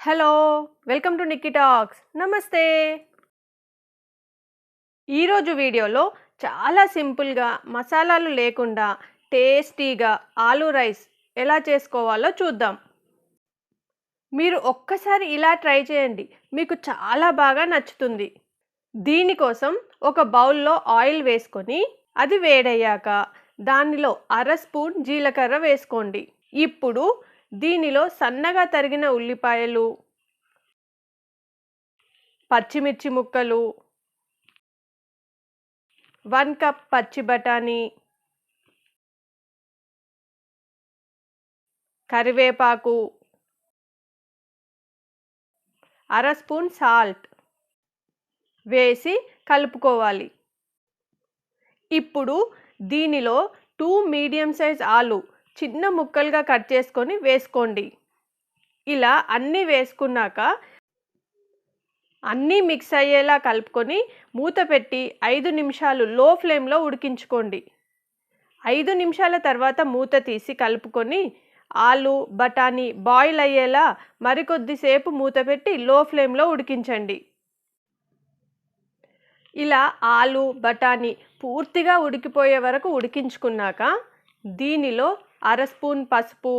Hello welcome to Nikki talks. నమస్తే. ఈరోజు వీడియోలో చాలా సింపుల్గా మసాలాలు లేకుండా టేస్టీగా ఆలూ రైస్ ఎలా చేసుకోవాలో చూద్దాం. మీరు ఒక్కసారి ఇలా ట్రై చేయండి, మీకు చాలా బాగా నచ్చుతుంది. దీనికోసం ఒక బౌల్లో ఆయిల్ వేసుకొని అది వేడయ్యాక దానిలో అర స్పూన్ జీలకర్ర వేసుకోండి. ఇప్పుడు దీనిలో సన్నగా తరిగిన ఉల్లిపాయలు, పచ్చిమిర్చి ముక్కలు, 1 కప్ పచ్చి బఠానీ, కరివేపాకు, అర స్పూన్ సాల్ట్ వేసి కలుపుకోవాలి. ఇప్పుడు దీనిలో 2 మీడియం సైజ్ ఆలు చిన్న ముక్కలుగా కట్ చేసుకొని వేసుకోండి. ఇలా అన్నీ వేసుకున్నాక అన్నీ మిక్స్ అయ్యేలా కలుపుకొని మూత పెట్టి 5 నిమిషాలు లో ఫ్లేమ్లో ఉడికించుకోండి. 5 నిమిషాల తర్వాత మూత తీసి కలుపుకొని ఆలు బఠానీ బాయిల్ అయ్యేలా మరికొద్దిసేపు మూత పెట్టి లో ఫ్లేమ్లో ఉడికించండి. ఇలా ఆలు బఠానీ పూర్తిగా ఉడికిపోయే వరకు ఉడికించుకున్నాక దీనిలో అర స్పూన్ పసుపు,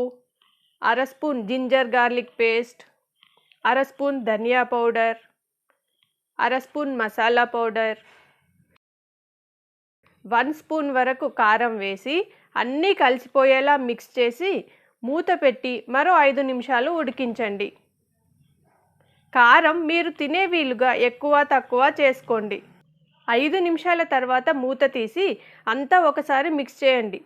అర స్పూన్ జింజర్ గార్లిక్ పేస్ట్, అర స్పూన్ ధనియా పౌడర్, అర స్పూన్ మసాలా పౌడర్, 1 స్పూన్ వరకు కారం వేసి అన్నీ కలిసిపోయేలా మిక్స్ చేసి మూత పెట్టి మరో 5 నిమిషాలు ఉడికించండి. కారం మీరు తినే వీలుగా ఎక్కువ తక్కువ చేసుకోండి. 5 నిమిషాల తర్వాత మూత తీసి అంతా ఒకసారి మిక్స్ చేయండి.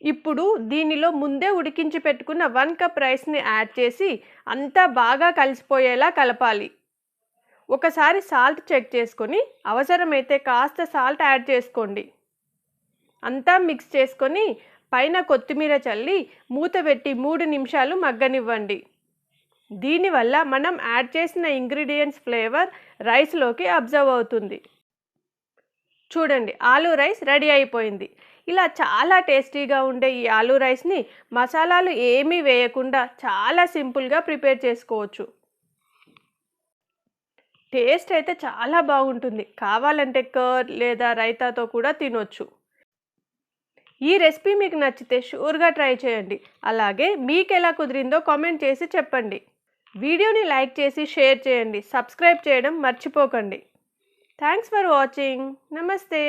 ఇప్పుడు దీనిలో ముందే ఉడికించి పెట్టుకున్న 1 కప్ రైస్ని యాడ్ చేసి అంతా బాగా కలిసిపోయేలా కలపాలి. ఒకసారి సాల్ట్ చెక్ చేసుకొని అవసరమైతే కాస్త సాల్ట్ యాడ్ చేసుకోండి. అంతా మిక్స్ చేసుకొని పైన కొత్తిమీర చల్లి మూత పెట్టి 3 నిమిషాలు మగ్గనివ్వండి. దీనివల్ల మనం యాడ్ చేసిన ఇంగ్రీడియంట్స్ ఫ్లేవర్ రైస్లోకి అబ్జర్వ్ అవుతుంది. చూడండి, ఆలూ రైస్ రెడీ అయిపోయింది. ఇలా చాలా టేస్టీగా ఉండే ఈ ఆలూ రైస్ని మసాలాలు ఏమీ వేయకుండా చాలా సింపుల్గా ప్రిపేర్ చేసుకోవచ్చు. టేస్ట్ అయితే చాలా బాగుంటుంది. కావాలంటే కర్డ్ లేదా రైతాతో కూడా తినొచ్చు. ఈ రెసిపీ మీకు నచ్చితే షూర్గా ట్రై చేయండి. అలాగే మీకు ఎలా కుదిరిందో కామెంట్ చేసి చెప్పండి. వీడియోని లైక్ చేసి షేర్ చేయండి. సబ్స్క్రైబ్ చేయడం మర్చిపోకండి. Thanks for watching. నమస్తే.